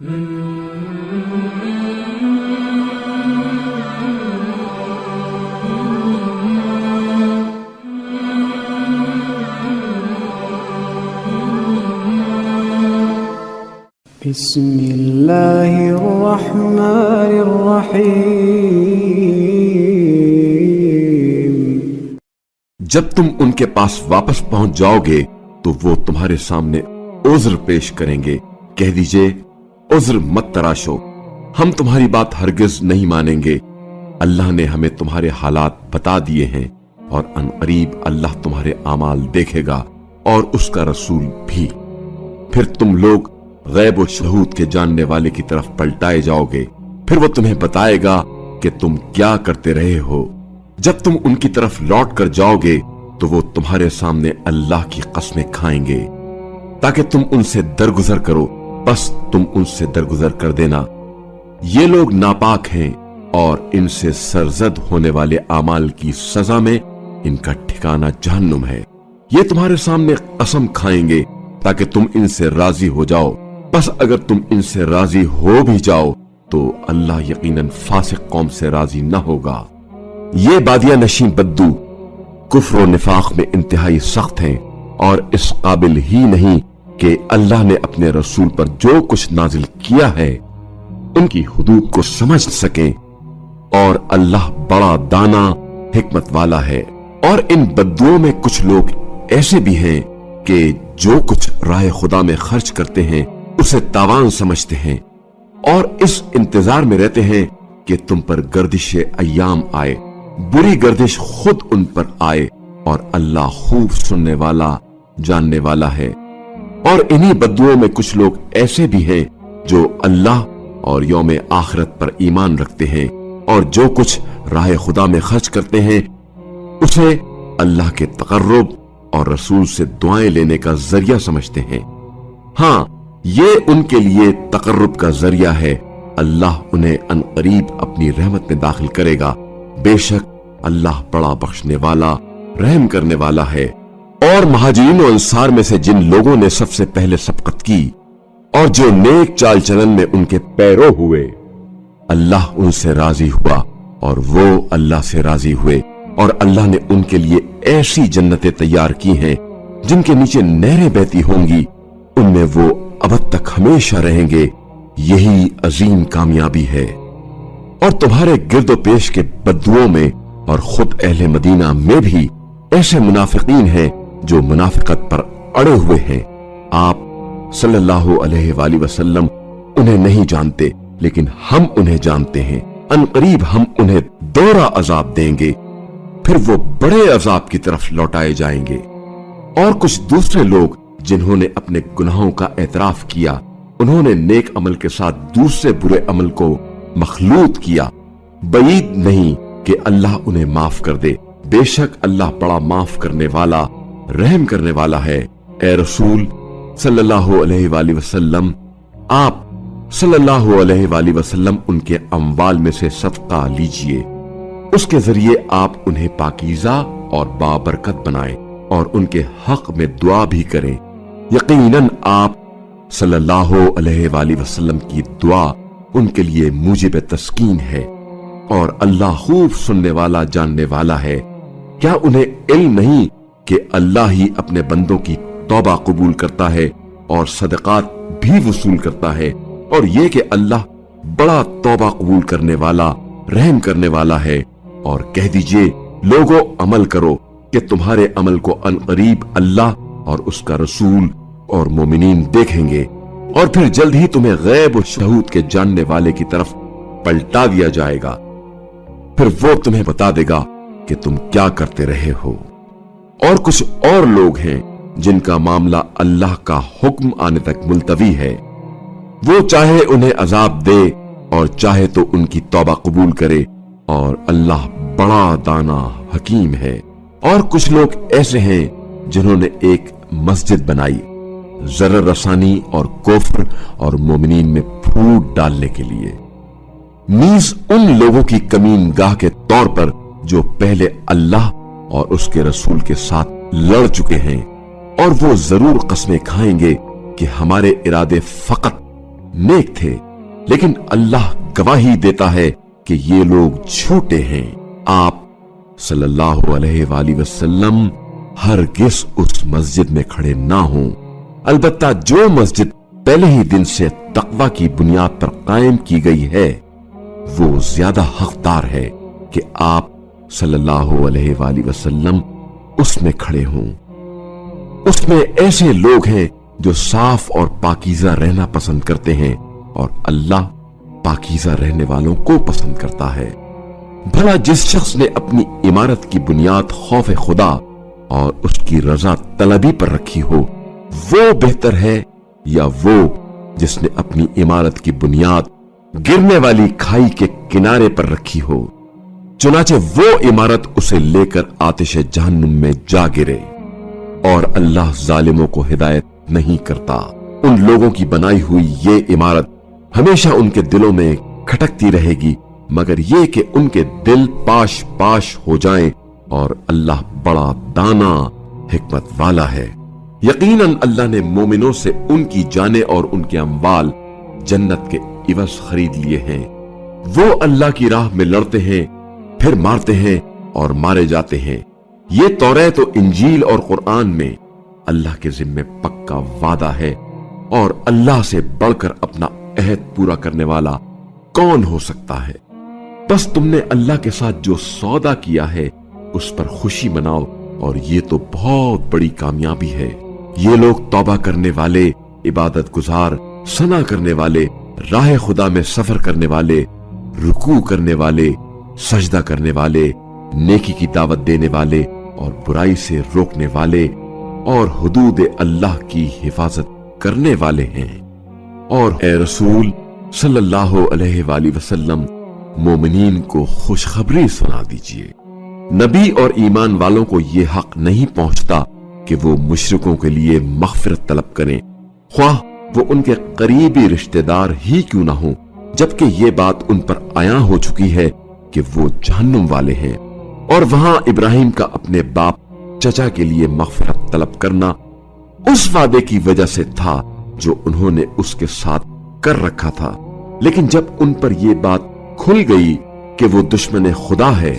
بسم اللہ الرحمن الرحیم۔ جب تم ان کے پاس واپس پہنچ جاؤ گے تو وہ تمہارے سامنے عذر پیش کریں گے۔ کہہ دیجئے عذر مت تراشو، ہم تمہاری بات ہرگز نہیں مانیں گے۔ اللہ نے ہمیں تمہارے حالات بتا دیے ہیں اور ان قریب اللہ تمہارے اعمال دیکھے گا اور اس کا رسول بھی۔ پھر تم لوگ غیب و شہود کے جاننے والے کی طرف پلٹائے جاؤ گے، پھر وہ تمہیں بتائے گا کہ تم کیا کرتے رہے ہو۔ جب تم ان کی طرف لوٹ کر جاؤ گے تو وہ تمہارے سامنے اللہ کی قسمیں کھائیں گے تاکہ تم ان سے درگزر کرو، بس تم ان سے درگزر کر دینا۔ یہ لوگ ناپاک ہیں اور ان سے سرزد ہونے والے اعمال کی سزا میں ان کا ٹھکانہ جہنم ہے۔ یہ تمہارے سامنے قسم کھائیں گے تاکہ تم ان سے راضی ہو جاؤ، بس اگر تم ان سے راضی ہو بھی جاؤ تو اللہ یقیناً فاسق قوم سے راضی نہ ہوگا۔ یہ بادیہ نشین بدو کفر و نفاق میں انتہائی سخت ہیں اور اس قابل ہی نہیں کہ اللہ نے اپنے رسول پر جو کچھ نازل کیا ہے ان کی حدود کو سمجھ سکیں، اور اللہ بڑا دانا حکمت والا ہے۔ اور ان بدوؤں میں کچھ لوگ ایسے بھی ہیں کہ جو کچھ راہ خدا میں خرچ کرتے ہیں اسے تاوان سمجھتے ہیں اور اس انتظار میں رہتے ہیں کہ تم پر گردش ایام آئے، بری گردش خود ان پر آئے، اور اللہ خوب سننے والا جاننے والا ہے۔ اور انہی بدوؤں میں کچھ لوگ ایسے بھی ہیں جو اللہ اور یوم آخرت پر ایمان رکھتے ہیں اور جو کچھ راہ خدا میں خرچ کرتے ہیں اسے اللہ کے تقرب اور رسول سے دعائیں لینے کا ذریعہ سمجھتے ہیں۔ ہاں، یہ ان کے لیے تقرب کا ذریعہ ہے، اللہ انہیں ان قریب اپنی رحمت میں داخل کرے گا، بے شک اللہ بڑا بخشنے والا رحم کرنے والا ہے۔ اور مہاجرین و انصار میں سے جن لوگوں نے سب سے پہلے سبقت کی اور جو نیک چال چلن میں ان کے پیرو ہوئے، اللہ ان سے راضی ہوا اور وہ اللہ سے راضی ہوئے، اور اللہ نے ان کے لیے ایسی جنتیں تیار کی ہیں جن کے نیچے نہریں بہتی ہوں گی، ان میں وہ ابد تک ہمیشہ رہیں گے۔ یہی عظیم کامیابی ہے۔ اور تمہارے گرد و پیش کے بدوؤں میں اور خود اہل مدینہ میں بھی ایسے منافقین ہیں جو منافقت پر اڑے ہوئے ہیں۔ آپ صلی اللہ علیہ وآلہ وسلم انہیں نہیں جانتے، لیکن ہم انہیں جانتے ہیں۔ ان قریب ہم انہیں دوہرا عذاب دیں گے، پھر وہ بڑے عذاب کی طرف لوٹائے جائیں گے۔ اور کچھ دوسرے لوگ جنہوں نے اپنے گناہوں کا اعتراف کیا، انہوں نے نیک عمل کے ساتھ دوسرے برے عمل کو مخلوط کیا، بعید نہیں کہ اللہ انہیں معاف کر دے، بے شک اللہ بڑا معاف کرنے والا رحم کرنے والا ہے۔ اے رسول صلی اللہ علیہ وآلہ وسلم، آپ صلی اللہ علیہ وآلہ وسلم ان کے اموال میں سے صدقہ لیجئے، اس کے ذریعے آپ انہیں پاکیزہ اور بابرکت بنائیں اور ان کے حق میں دعا بھی کریں۔ یقیناً آپ صلی اللہ علیہ وآلہ وسلم کی دعا ان کے لیے موجب تسکین ہے، اور اللہ خوب سننے والا جاننے والا ہے۔ کیا انہیں علم نہیں کہ اللہ ہی اپنے بندوں کی توبہ قبول کرتا ہے اور صدقات بھی وصول کرتا ہے، اور یہ کہ اللہ بڑا توبہ قبول کرنے والا رحم کرنے والا ہے۔ اور کہہ دیجئے لوگوں عمل کرو کہ تمہارے عمل کو ان قریب اللہ اور اس کا رسول اور مومنین دیکھیں گے، اور پھر جلد ہی تمہیں غیب و شہود کے جاننے والے کی طرف پلٹا دیا جائے گا، پھر وہ تمہیں بتا دے گا کہ تم کیا کرتے رہے ہو۔ اور کچھ اور لوگ ہیں جن کا معاملہ اللہ کا حکم آنے تک ملتوی ہے، وہ چاہے انہیں عذاب دے اور چاہے تو ان کی توبہ قبول کرے، اور اللہ بڑا دانا حکیم ہے۔ اور کچھ لوگ ایسے ہیں جنہوں نے ایک مسجد بنائی ضرر رسانی اور کفر اور مومنین میں پھوٹ ڈالنے کے لیے، نیز ان لوگوں کی کمین گاہ کے طور پر جو پہلے اللہ اور اس کے رسول کے ساتھ لڑ چکے ہیں، اور وہ ضرور قسمیں کھائیں گے کہ ہمارے ارادے فقط नेक थे, लेकिन अल्लाह गवाही देता है कि ये लोग झूठे हैं। आप सल्लल्लाहु अलैहि वसल्लम हरगिज़ उस मस्जिद में खड़े ना हों। अलबत्ता जो मस्जिद पहले ही दिन से तकवा की बुनियाद पर कायम की गई है, वो ज्यादा हकदार है कि आप सल्लल्लाहु अलैहि वसल्लम उसमें खड़े हों। उसमें ऐसे लोग हैं जो साफ और पाकीज़ा रहना पसंद करते हैं, और अल्लाह पाकीज़ा रहने वालों को पसंद करता है। भला जिस शख्स ने अपनी इमारत की बुनियाद खौफ खुदा और उसकी रजा तलबी पर रखी हो, वो बेहतर है या वो जिसने अपनी इमारत की बुनियाद गिरने वाली खाई के किनारे पर रखी हो। चुनाचे वो इमारत उसे लेकर आतिश जहन्नुम में जा गिरे, और अल्लाह जालिमों को हिदायत नहीं करता। उन लोगों की बनाई हुई ये इमारत हमेशा उनके दिलों में खटकती रहेगी, मगर ये कि उनके दिल पाश पाश हो जाएं, और अल्लाह बड़ा दाना हिकमत वाला है। यकीनन अल्लाह ने मोमिनों से उनकी जाने और उनके अम्वाल जन्नत के इवज खरीद लिए हैं। वो अल्लाह की राह में लड़ते हैं, फिर मारते हैं और मारे जाते हैं। ये तौरात और इंजील और कुरान में अल्लाह के जिम्मे पक्का वादा है, और अल्लाह से बढ़कर अपना अहद पूरा करने वाला कौन हो सकता है। बस तुमने अल्लाह के साथ जो सौदा किया है उस पर खुशी मनाओ, और ये तो बहुत बड़ी कामयाबी है। ये लोग तौबा करने वाले, इबादत गुजार, सना करने वाले, राह खुदा में सफर करने वाले, रुकू करने वाले, सजदा करने वाले, नेकी की दावत देने वाले और बुराई से रोकने वाले और हुदूद अल्लाह की हिफाजत करने वाले हैं। और ए रसूल सल्लल्लाहु अलैहि वसल्लम, मोमिनीन को खुशखबरी सुना दीजिए। नबी और ईमान वालों को ये हक नहीं पहुंचता कि वो मुशरिकों के लिए मग़फ़िरत तलब करें, ख्वाह वो उनके करीबी रिश्तेदार ही क्यों ना हो, जबकि ये बात उन पर आया हो चुकी है कि वो जहन्नुम वाले हैं। और वहां इब्राहिम का अपने बाप चचा के लिए मग़फ़िरत तलब करना उस वादे की वजह से था जो उन्होंने उसके साथ कर रखा था, लेकिन जब उन पर यह बात खुल गई कि वो दुश्मन खुदा है,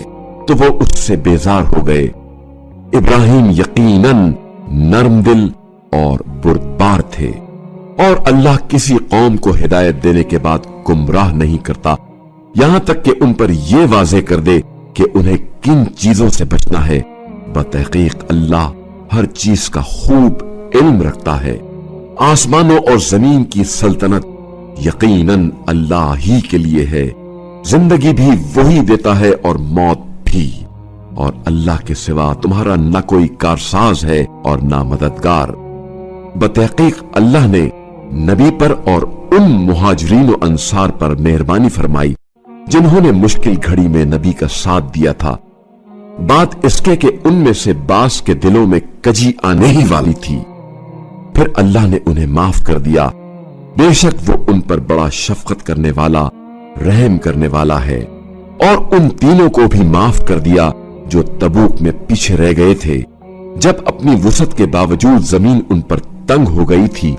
तो वो उससे बेजार हो गए। इब्राहिम यकीनन नरम दिल और बुर्दबार थे, और अल्लाह किसी कौम को हिदायत देने के बाद गुमराह नहीं करता, यहां तक कि उन पर यह वाज़ेह कर दे कि उन्हें किन चीजों से बचना है। बतहकीक अल्लाह हर चीज का खूब इल्म रखता है। आसमानों और जमीन की सल्तनत यकीनन अल्लाह ही के लिए है। जिंदगी भी वही देता है और मौत भी, और अल्लाह के सिवा तुम्हारा न कोई कारसाज है और न मददगार। बतहकीक अल्लाह ने नबी पर और उन मुहाजिरीन और अंसार पर मेहरबानी फरमाई जिन्होंने मुश्किल घड़ी में नबी का साथ दिया था। बात इसके कि उनमें से बास के दिलों में कजी आने ही वाली थी, फिर अल्लाह ने उन्हें माफ कर दिया। बेशक वो उन पर बड़ा शफकत करने वाला, रहम करने वाला है। और उन तीनों को भी माफ कर दिया जो तबूक में पीछे रह गए थे, जब अपनी वुसअत के बावजूद जमीन उन पर तंग हो गई थी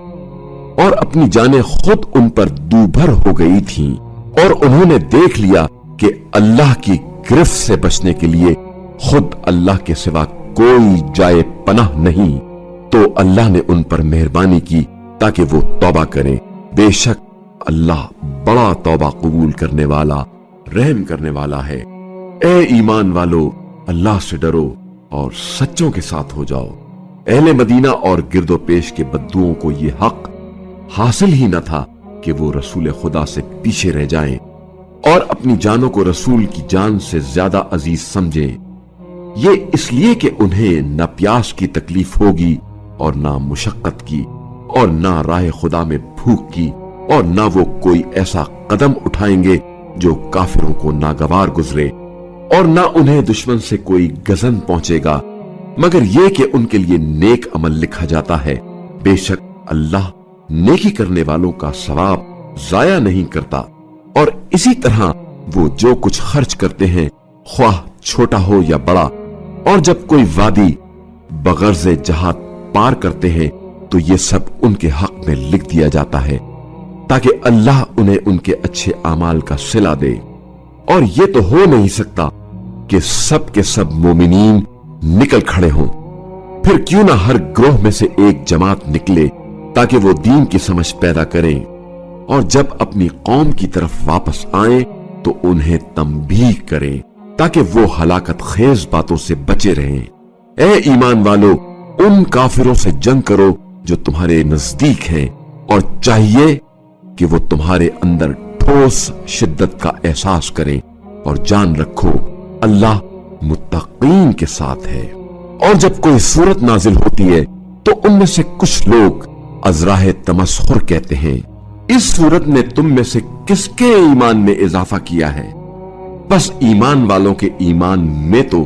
और अपनी जानें खुद उन पर दूभर हो गई थीं, और उन्होंने देख लिया कि अल्लाह की गिरफ्त से बचने के लिए खुद अल्लाह के सिवा कोई जाए पनाह नहीं, तो अल्लाह ने उन पर मेहरबानी की ताकि वो तौबा करें। बेशक अल्लाह बड़ा तौबा कबूल करने वाला, रहम करने वाला है। ए ईमान वालो, अल्लाह से डरो और सच्चों के साथ हो जाओ। अहले मदीना और गिरदो पेश के बद्दुओं को ये हक हासिल ही न था कि वो रसूल खुदा से पीछे रह जाएं और अपनी जानों को रसूल की जान से ज्यादा अजीज समझें। ये इसलिए कि उन्हें न प्यास की तकलीफ होगी और ना मुशक्कत की, और ना राह खुदा में भूख की, और ना वो कोई ऐसा कदम उठाएंगे जो काफिरों को नागवार गुजरे, और ना उन्हें दुश्मन से कोई गजन पहुंचेगा, मगर यह कि उनके लिए नेक अमल लिखा जाता है। बेशक अल्लाह नेकी करने वालों का सवाब जाया नहीं करता। और इसी तरह वो जो कुछ खर्च करते हैं, ख्वाह छोटा हो या बड़ा, और जब कोई वादी बगर्ज़े जहाद पार करते हैं तो ये सब उनके हक में लिख दिया जाता है। ताकि अल्लाह उन्हें उनके अच्छे आमाल का सिला दे। और ये तो हो नहीं सकता कि सब के सब मोमिनीन निकल खड़े हों। फिर क्यों ना हर ग्रोह में से एक जमात निकले ताकि वो दीन की समझ पैदा करें, और जब अपनी कौम की तरफ वापस आए तो उन्हें तंबीह करें ताकि वो हलाकत खेज बातों से बचे रहें। ए ईमान वालों, उन काफिरों से जंग करो जो तुम्हारे नजदीक हैं, और चाहिए कि वो तुम्हारे अंदर ठोस शिद्दत का एहसास करें, और जान रखो अल्लाह मुत्तकीन के साथ है। और जब कोई सूरत नाजिल होती है तो उनमें से कुछ लोग अजराह तमस्खुर कहते हैं, इस सूरत ने तुम में से किसके ईमान में इजाफा किया है? बस ईमान वालों के ईमान में तो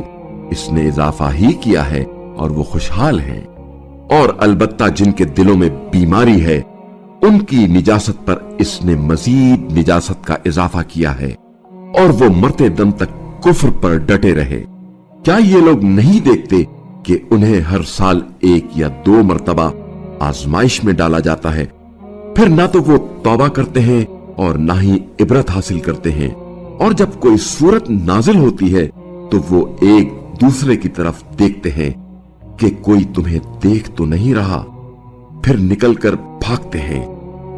इसने इजाफा ही किया है और वो खुशहाल हैं। और अलबत्ता जिनके दिलों में बीमारी है उनकी निजासत पर इसने मजीद निजासत का इजाफा किया है, और वो मरते दम तक कुफ्र पर डटे रहे। क्या ये लोग नहीं देखते कि उन्हें हर साल 1 या 2 मरतबा आजमाइश में डाला जाता है, फिर ना तो वो तौबा करते हैं और ना ही इबरत हासिल करते हैं। और जब कोई सूरत नाजिल होती है तो वो एक दूसरे की तरफ देखते हैं कि कोई तुम्हें देख तो नहीं रहा, फिर निकलकर भागते हैं।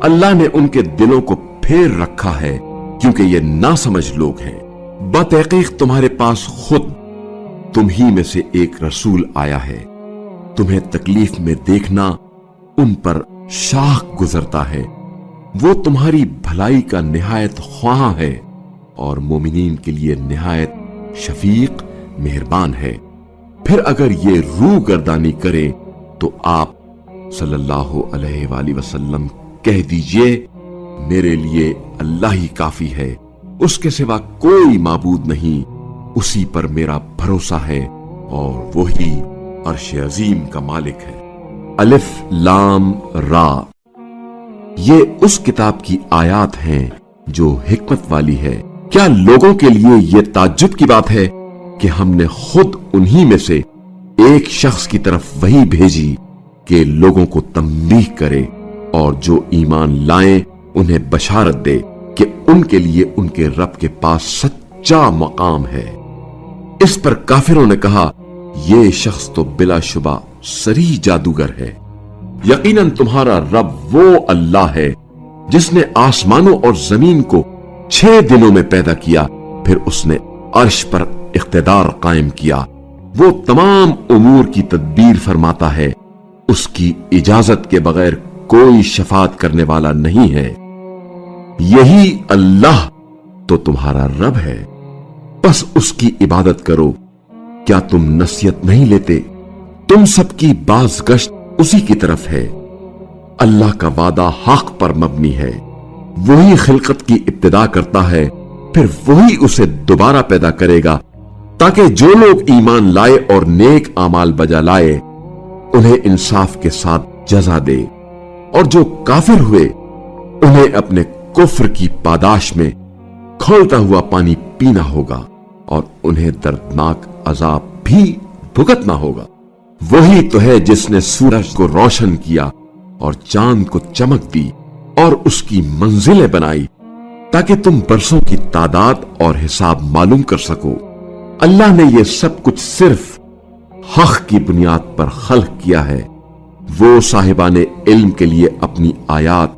अल्लाह ने उनके दिलों को फेर रखा है क्योंकि ये नासमझ लोग हैं। बतहकीक तुम्हारे पास खुद तुम ही में से एक रसूल आया है। तुम्हें तकलीफ में देखना उन पर शाह गुजरता है। वो तुम्हारी भलाई का निहायत ख्वाह है और मोमिनीन के लिए निहायत शफीक मेहरबान है। फिर अगर ये रूह गर्दानी करें तो आप सल्लल्लाहु अलैहि वसल्लम कह दीजिए, मेरे लिए अल्लाह ही काफी है, उसके सिवा कोई माबूद नहीं, उसी पर मेरा भरोसा है और वही अर्श अजीम का मालिक है। अलिफ लाम रा, ये उस किताब की आयात हैं जो हिकमत वाली है। क्या लोगों के लिए ये ताज्जुब की बात है कि हमने खुद उन्हीं में से एक शख्स की तरफ वही भेजी कि लोगों को तंबीह करे और जो ईमान लाएं उन्हें बशारत दे कि उनके लिए उनके रब के पास सच्चा मकाम है। इस पर काफिरों ने कहा, ये शख्स तो बिलाशुबा सरी जादूगर है। यकीनन तुम्हारा रब वो अल्लाह है जिसने आसमानों और जमीन को 6 दिनों में पैदा किया, फिर उसने अर्श पर इख्तिदार कायम किया। वो तमाम उमूर की तदबीर फरमाता है, उसकी इजाजत के बगैर कोई शफात करने वाला नहीं है। यही अल्लाह तो तुम्हारा रब है, बस उसकी इबादत करो। क्या तुम नसीहत नहीं लेते? तुम सबकी बाज़गश्त उसी की तरफ है। अल्लाह का वादा हक पर मबनी है। वही खिलकत की इब्तिदा करता है, फिर वही उसे दोबारा पैदा करेगा ताकि जो लोग ईमान लाए और नेक आमाल बजा लाए उन्हें इंसाफ के साथ जजा दे, और जो काफिर हुए उन्हें अपने कुफ्र की पादाश में खौलता हुआ पानी पीना होगा और उन्हें दर्दनाक अजाब भी भुगतना होगा। वही तो है जिसने सूरज को रोशन किया और चांद को चमक दी और उसकी मंजिलें बनाई ताकि तुम बरसों की तादाद और हिसाब मालूम कर सको। अल्लाह ने यह सब कुछ सिर्फ हक की बुनियाद पर खल्क किया है। वो साहिबाने इल्म के लिए अपनी आयात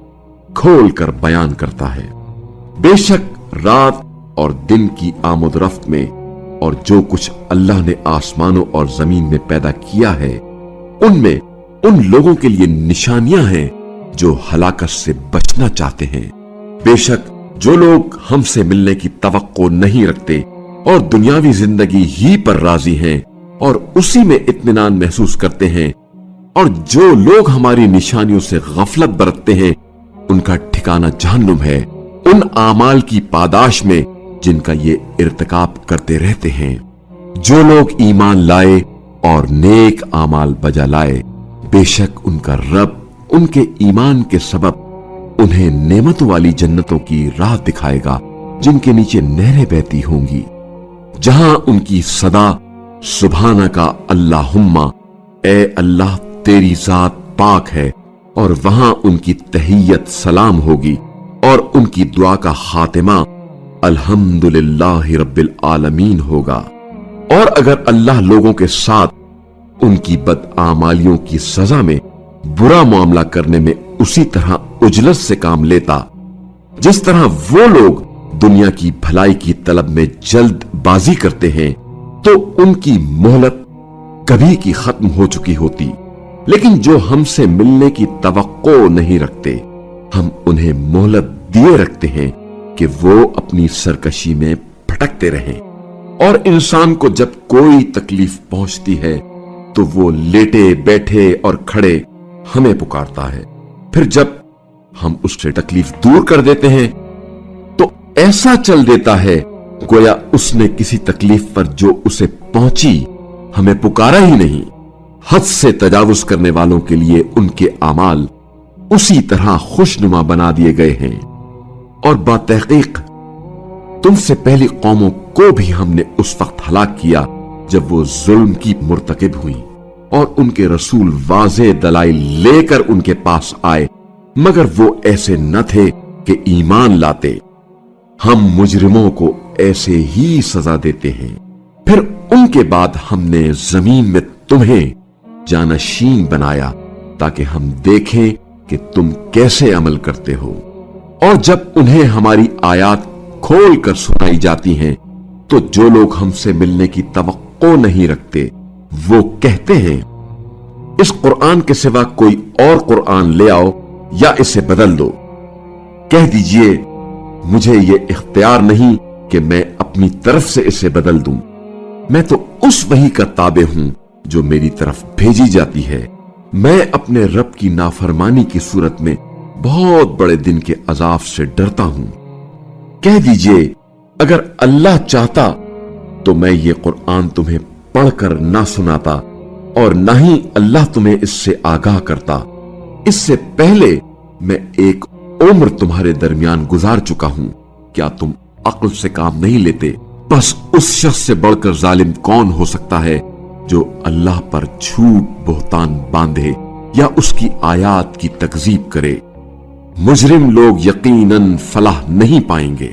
खोल कर बयान करता है। बेशक रात और दिन की आमदरफ्त में और जो कुछ अल्लाह ने आसमानों और जमीन में पैदा किया है उनमें उन लोगों के लिए निशानियां हैं जो हलाकत से बचना चाहते हैं। बेशक जो लोग हमसे मिलने की तवक्को नहीं रखते और दुनियावी जिंदगी ही पर राजी हैं और उसी में इत्मीनान महसूस करते हैं, और जो लोग हमारी निशानियों से गफलत बरतते हैं उनका ठिकाना जहन्नुम है, उन आमाल की पादाश में जिनका ये इर्तिकाब करते रहते हैं। जो लोग ईमान लाए और नेक आमाल बजा लाए, बेशक उनका रब उनके ईमान के सबब उन्हें नेमतों वाली जन्नतों की राह दिखाएगा जिनके नीचे नहरें बहती होंगी, जहां उनकी सदा सुभाना का अल्लाहुम्मा, ए अल्लाह तेरी जात पाक है, और वहां उनकी तहियत सलाम होगी اور ان کی دعا کا خاتمہ الحمدللہ رب العالمین ہوگا۔ اور اگر اللہ لوگوں کے ساتھ ان کی بدعمالیوں کی سزا میں برا معاملہ کرنے میں اسی طرح اجلت سے کام لیتا جس طرح وہ لوگ دنیا کی بھلائی کی طلب میں جلد بازی کرتے ہیں، تو ان کی مہلت کبھی کی ختم ہو چکی ہوتی۔ لیکن جو ہم سے ملنے کی توقع نہیں رکھتے، ہم انہیں مہلت دیے رکھتے ہیں کہ وہ اپنی سرکشی میں بھٹکتے رہیں۔ اور انسان کو جب کوئی تکلیف پہنچتی ہے تو وہ لیٹے بیٹھے اور کھڑے ہمیں پکارتا ہے، پھر جب ہم اس سے تکلیف دور کر دیتے ہیں تو ایسا چل دیتا ہے گویا اس نے کسی تکلیف پر جو اسے پہنچی ہمیں پکارا ہی نہیں۔ حد سے تجاوز کرنے والوں کے لیے ان کے اعمال اسی طرح خوشنما بنا دیے گئے ہیں۔ اور باتحقیق تم سے پہلی قوموں کو بھی ہم نے اس وقت ہلاک کیا جب وہ ظلم کی مرتکب ہوئی، اور ان کے رسول واضح دلائل لے کر ان کے پاس آئے، مگر وہ ایسے نہ تھے کہ ایمان لاتے۔ ہم مجرموں کو ایسے ہی سزا دیتے ہیں۔ پھر ان کے بعد ہم نے زمین میں تمہیں جانشین بنایا تاکہ ہم دیکھیں کہ تم کیسے عمل کرتے ہو۔ اور جب انہیں ہماری آیات کھول کر سنائی جاتی ہیں تو جو لوگ ہم سے ملنے کی توقع نہیں رکھتے وہ کہتے ہیں اس قرآن کے سوا کوئی اور قرآن لے آؤ یا اسے بدل دو۔ کہہ دیجئے مجھے یہ اختیار نہیں کہ میں اپنی طرف سے اسے بدل دوں، میں تو اس وحی کا تابع ہوں جو میری طرف بھیجی جاتی ہے۔ میں اپنے رب کی نافرمانی کی صورت میں بہت بڑے دن کے عذاب سے ڈرتا ہوں۔ کہہ دیجئے اگر اللہ چاہتا تو میں یہ قرآن تمہیں پڑھ کر نہ سناتا اور نہ ہی اللہ تمہیں اس سے آگاہ کرتا۔ اس سے پہلے میں ایک عمر تمہارے درمیان گزار چکا ہوں، کیا تم عقل سے کام نہیں لیتے؟ بس اس شخص سے بڑھ کر ظالم کون ہو سکتا ہے جو اللہ پر جھوٹ بہتان باندھے یا اس کی آیات کی تکذیب کرے۔ مجرم لوگ یقیناً فلاح نہیں پائیں گے۔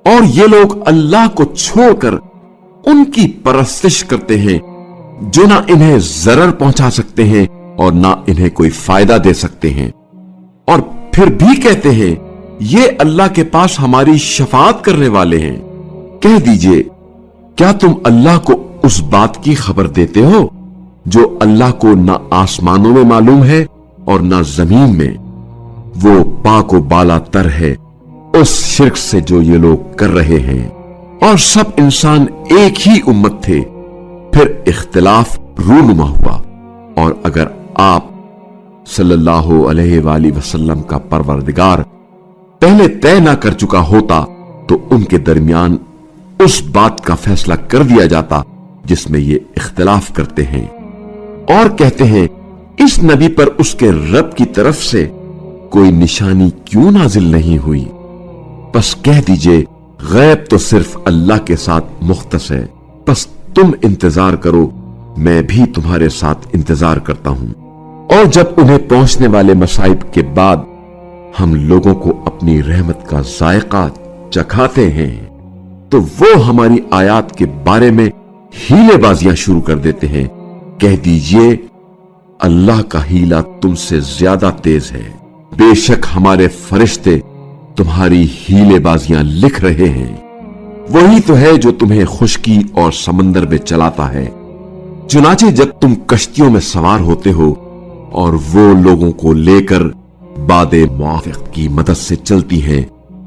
اور یہ لوگ اللہ کو چھوڑ کر ان کی پرستش کرتے ہیں جو نہ انہیں ضرر پہنچا سکتے ہیں اور نہ انہیں کوئی فائدہ دے سکتے ہیں، اور پھر بھی کہتے ہیں یہ اللہ کے پاس ہماری شفاعت کرنے والے ہیں۔ کہہ دیجئے کیا تم اللہ کو اس بات کی خبر دیتے ہو جو اللہ کو نہ آسمانوں میں معلوم ہے اور نہ زمین میں؟ وہ پاک و بالا تر ہے اس شرک سے جو یہ لوگ کر رہے ہیں۔ اور سب انسان ایک ہی امت تھے، پھر اختلاف رونما ہوا، اور اگر آپ صلی اللہ علیہ وآلہ وسلم کا پروردگار پہلے طے نہ کر چکا ہوتا تو ان کے درمیان اس بات کا فیصلہ کر دیا جاتا جس میں یہ اختلاف کرتے ہیں۔ اور کہتے ہیں اس نبی پر اس کے رب کی طرف سے کوئی نشانی کیوں نازل نہیں ہوئی؟ بس کہہ دیجئے غیب تو صرف اللہ کے ساتھ مختص ہے، بس تم انتظار کرو، میں بھی تمہارے ساتھ انتظار کرتا ہوں۔ اور جب انہیں پہنچنے والے مصائب کے بعد ہم لوگوں کو اپنی رحمت کا ذائقہ چکھاتے ہیں تو وہ ہماری آیات کے بارے میں ہیلے بازیاں شروع کر دیتے ہیں۔ کہہ دیجئے اللہ کا ہیلا تم سے زیادہ تیز ہے، بے شک ہمارے فرشتے تمہاری ہیلے بازیاں لکھ رہے ہیں۔ وہی تو ہے جو تمہیں خشکی اور سمندر میں چلاتا ہے، چنانچہ جب تم کشتیوں میں سوار ہوتے ہو اور وہ لوگوں کو لے کر باد موافق کی مدد سے چلتی ہیں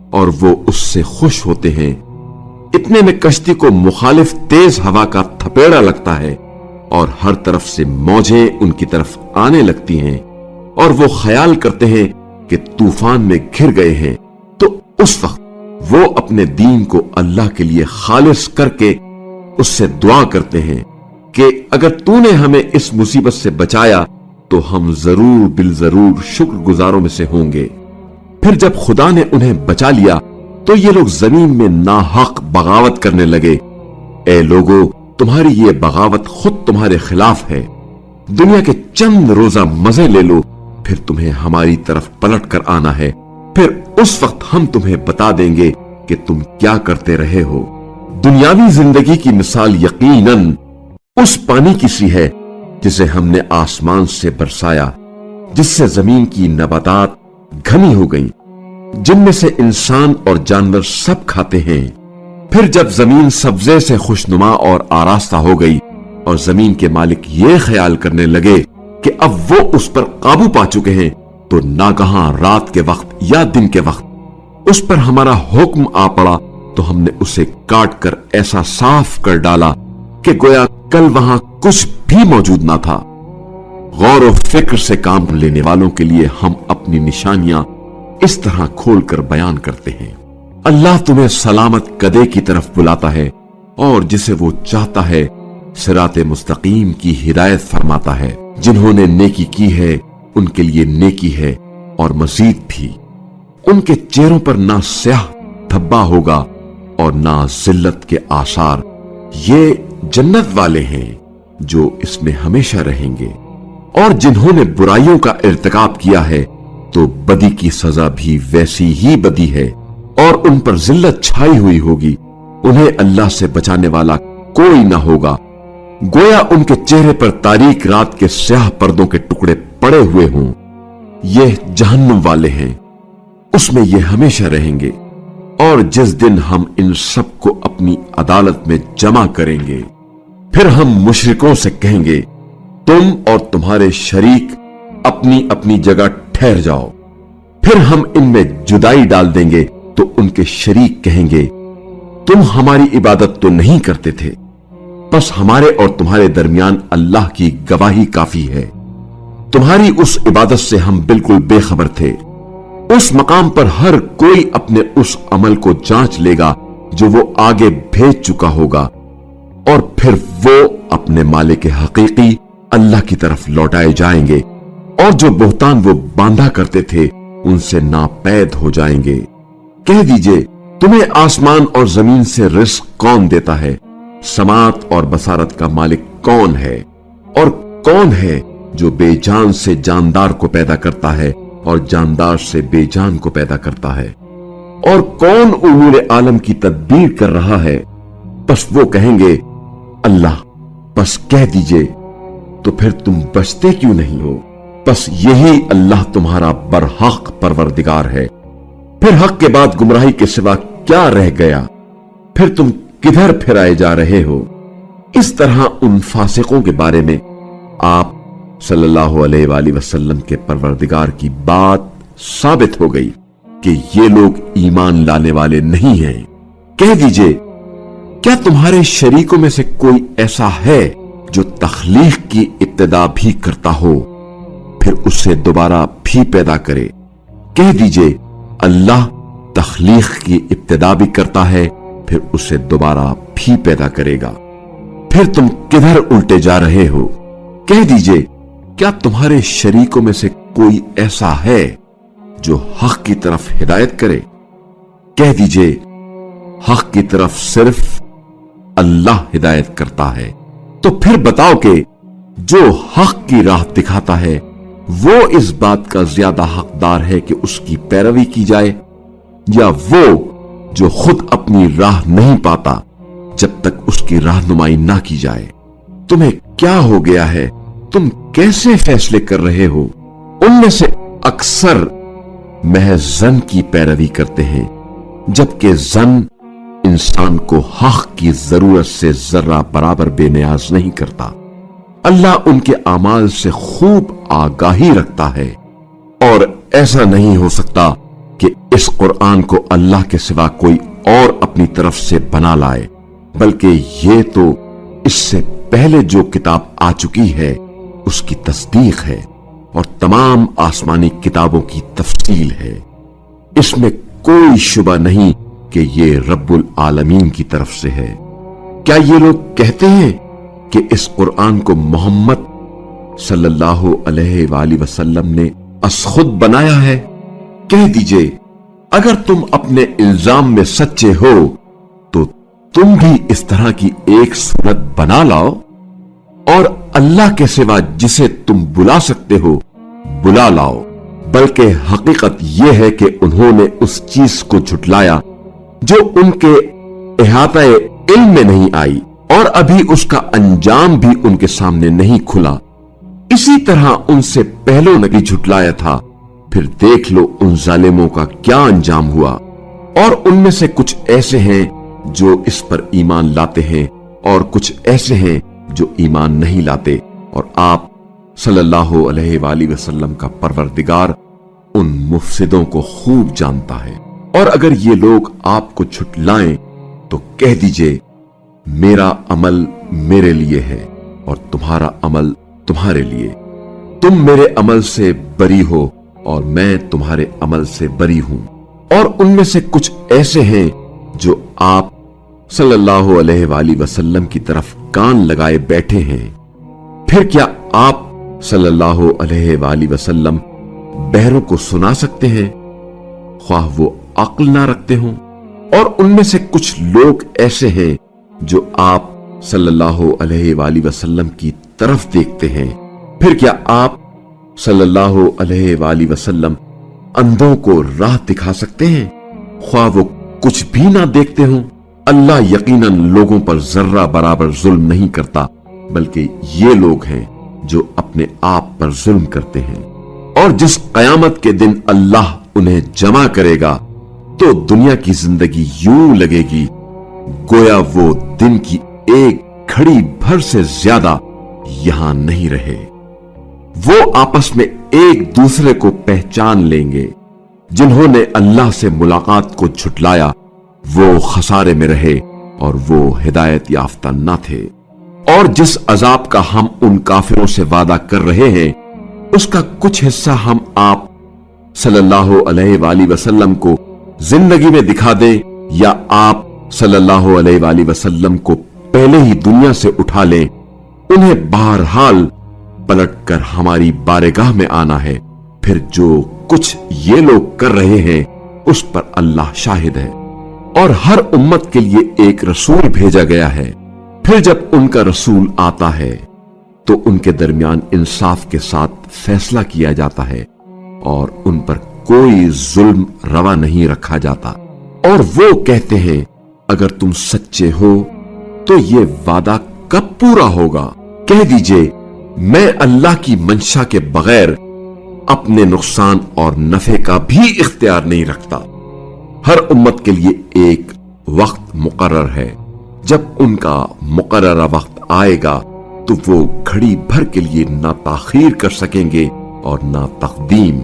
اور وہ اس سے خوش ہوتے ہیں، اتنے میں کشتی کو مخالف تیز ہوا کا تھپیڑا لگتا ہے اور ہر طرف سے موجیں ان کی طرف آنے لگتی ہیں، اور وہ خیال کرتے ہیں کہ طوفان میں گھر گئے ہیں۔ تو اس وقت وہ اپنے دین کو اللہ کے لیے خالص کر کے اس سے دعا کرتے ہیں کہ اگر تو نے ہمیں اس مصیبت سے بچایا تو ہم ضرور بالضرور شکر گزاروں میں سے ہوں گے۔ پھر جب خدا نے انہیں بچا لیا تو یہ لوگ زمین میں ناحق بغاوت کرنے لگے۔ اے لوگو، تمہاری یہ بغاوت خود تمہارے خلاف ہے۔ دنیا کے چند روزہ مزے لے لو، پھر تمہیں ہماری طرف پلٹ کر آنا ہے फिर उस वक्त हम तुम्हें बता देंगे कि तुम क्या करते रहे हो। दुनियावी जिंदगी की मिसाल यकीनन उस पानी की सी है जिसे हमने आसमान से बरसाया, जिससे जमीन की नबातात घनी हो गईं, जिनमें से इंसान और जानवर सब खाते हैं। फिर जब जमीन सब्जे से खुशनुमा और आरास्ता हो गई और जमीन के मालिक ये ख्याल करने लगे कि अब वो उस पर काबू पा चुके हैं, तो नागहां रात के वक्त या दिन के वक्त उस पर हमारा हुक्म आ पड़ा, तो हमने उसे काट कर ऐसा साफ कर डाला कि गोया कल वहां कुछ भी मौजूद ना था। गौर और फिक्र से काम लेने वालों के लिए हम अपनी निशानियां इस तरह खोलकर बयान करते हैं। अल्लाह तुम्हें सलामत कदे की तरफ बुलाता है और जिसे वो चाहता है सिराते मुस्तकीम की हिदायत फरमाता है। जिन्होंने नेकी की है उनके लिए नेकी है और मजीद भी। उनके चेहरों पर ना स्याह धब्बा होगा और ना जिल्लत के आसार। ये जन्नत वाले हैं जो इसमें हमेशा रहेंगे। और जिन्होंने बुराइयों का इर्तिकाब किया है तो बदी की सजा भी वैसी ही बदी है और उन पर जिल्लत छाई हुई होगी। उन्हें अल्लाह से बचाने वाला कोई ना होगा। गोया उनके चेहरे पर तारीक रात के स्याह पर्दों के टुकड़े पड़े हुए हों। ये जहन्नुम वाले हैं, उसमें ये हमेशा रहेंगे। और जिस दिन हम इन सबको अपनी अदालत में जमा करेंगे, फिर हम मुशरिकों से कहेंगे, तुम और तुम्हारे शरीक अपनी अपनी जगह ठहर जाओ। फिर हम इनमें जुदाई डाल देंगे, तो उनके शरीक कहेंगे, तुम हमारी इबादत तो नहीं करते थे, बस हमारे और तुम्हारे दरमियान अल्लाह की गवाही काफी है। तुम्हारी उस इबादत से हम बिल्कुल बेखबर थे। उस मकाम पर हर कोई अपने उस अमल को जांच लेगा जो वो आगे भेज चुका होगा, और फिर वो अपने मालिक हकीकी अल्लाह की तरफ लौटाए जाएंगे, और जो बोहतान वो बांधा करते थे उनसे नापैद हो जाएंगे। कह दीजिए, तुम्हें आसमान और जमीन से रिस्क कौन देता है? समात और बसारत का मालिक कौन है? और कौन है जो बेजान से जानदार को पैदा करता है और जानदार से बेजान को पैदा करता है? और कौन उमूर आलम की तदबीर कर रहा है? बस वो कहेंगे, अल्लाह। बस कह दीजिए, तो फिर तुम बचते क्यों नहीं हो? बस यही अल्लाह तुम्हारा बरहक परवरदिगार है। फिर हक के बाद गुमराही के सिवा क्या रह गया? फिर तुम किधर फिराए जा रहे हो? इस तरह उन फासिकों के बारे में आप सल्लल्लाहु अलैहि वसल्लम के परवरदिगार की बात साबित हो गई कि ये लोग ईमान लाने वाले नहीं हैं। कह दीजिए, क्या तुम्हारे शरीकों में से कोई ऐसा है जो तख्लीक की इब्तिदा भी करता हो, फिर उससे दोबारा भी पैदा करे? कह दीजिए, अल्लाह तख्लीक की इब्तिदा भी करता है, फिर उसे दोबारा भी पैदा करेगा। फिर तुम किधर उल्टे जा रहे हो? कह दीजिए, क्या तुम्हारे शरीकों में से कोई ऐसा है जो हक की तरफ हिदायत करे? कह दीजिए, हक की तरफ सिर्फ अल्लाह हिदायत करता है। तो फिर बताओ कि जो हक की राह दिखाता है वो इस बात का ज्यादा हकदार है कि उसकी पैरवी की जाए, या वो जो खुद अपनी राह नहीं पाता जब तक उसकी रहनुमाई ना की जाए? तुम्हें क्या हो गया है? तुम कैसे फैसले कर रहे हो? उनमें से अक्सर महज जन की पैरवी करते हैं, जबकि जन इंसान को हक की जरूरत से जर्रा बराबर बेनियाज नहीं करता। अल्लाह उनके आमाल से खूब आगाही रखता है, और ऐसा नहीं हो सकता कि इस कुरान को अल्लाह के सिवा कोई और अपनी तरफ से बना लाए, बल्कि ये तो इससे पहले जो किताब आ चुकी है उसकी तस्दीक है और तमाम आसमानी किताबों की तफसील है। इसमें कोई शुबा नहीं कि ये रब्बुल आलमीन की तरफ से है। क्या ये लोग कहते हैं कि इस कुरान को मोहम्मद सल्लल्लाहु अलैहि वसल्लम ने खुद बनाया है? कह दीजिए, अगर तुम अपने इल्जाम में सच्चे हो तो तुम भी इस तरह की एक सूरत बना लाओ, और अल्लाह के सिवा जिसे तुम बुला सकते हो बुला लाओ। बल्कि हकीकत यह है कि उन्होंने उस चीज को झुटलाया जो उनके इहाता इल्म में नहीं आई और अभी उसका अंजाम भी उनके सामने नहीं खुला। इसी तरह उनसे पहलों ने भी झुटलाया था, फिर देख लो उन जालिमों का क्या अंजाम हुआ। और उनमें से कुछ ऐसे हैं जो इस पर ईमान लाते हैं और कुछ ऐसे हैं जो ईमान नहीं लाते, और आप सल्लल्लाहु अलैहि वसल्लम का परवरदिगार उन मुफसिदों को खूब जानता है। और अगर ये लोग आपको झुटलाएं तो कह दीजिए मेरा अमल मेरे लिए है और तुम्हारा अमल तुम्हारे लिए। तुम मेरे अमल से बरी हो और मैं तुम्हारे अमल से बरी हूं। और उनमें से कुछ ऐसे हैं जो आप सल्लल्लाहु अलैहि वसल्लम की तरफ कान लगाए बैठे हैं। फिर क्या आप सल्लल्लाहु अलैहि वसल्लम बहरों को सुना सकते हैं, ख्वाह वो अक्ल ना रखते हों। और उनमें से कुछ लोग ऐसे हैं जो आप सल्लल्लाहु अलैहि वसल्लम की तरफ देखते हैं। फिर क्या आप सल्लल्लाहु अलैहि वसल्लम अंधों को राह दिखा सकते हैं, ख्वाह वो कुछ भी ना देखते हों। अल्लाह यकीनन लोगों पर जर्रा बराबर जुल्म नहीं करता, बल्कि ये लोग हैं जो अपने आप पर जुल्म करते हैं। और जिस कयामत के दिन अल्लाह उन्हें जमा करेगा तो दुनिया की जिंदगी यूं लगेगी गोया वो दिन की एक घड़ी भर से ज्यादा यहां नहीं रहे। वो आपस में एक दूसरे को पहचान लेंगे। जिन्होंने अल्लाह से मुलाकात को झुटलाया वो खसारे में रहे और वो हिदायत याफ्ता न थे। और जिस अजाब का हम उन काफिरों से वादा कर रहे हैं उसका कुछ हिस्सा हम आप सल्लल्लाहु अलैहि वसल्लम को जिंदगी में दिखा दें या आप सल्लल्लाहु अलैहि वसल्लम को पहले ही दुनिया से उठा लें, उन्हें बहरहाल पलटकर हमारी बारगाह में आना है। फिर जो कुछ ये लोग कर रहे हैं उस पर अल्लाह शाहिद है। और हर उम्मत के लिए एक रसूल भेजा गया है। फिर जब उनका रसूल आता है तो उनके दरमियान इंसाफ के साथ फैसला किया जाता है और उन पर कोई जुल्म रवा नहीं रखा जाता। और वो कहते हैं अगर तुम सच्चे हो तो ये वादा कब पूरा होगा? कह दीजिए मैं अल्लाह की मंशा के बगैर अपने नुकसान और नफे का भी इख्तियार नहीं रखता। हर उम्मत के लिए एक वक्त मुकर्रर है। जब उनका मुकर्ररा वक्त आएगा तो वो घड़ी भर के लिए ना ताखीर कर सकेंगे और ना तकदीम।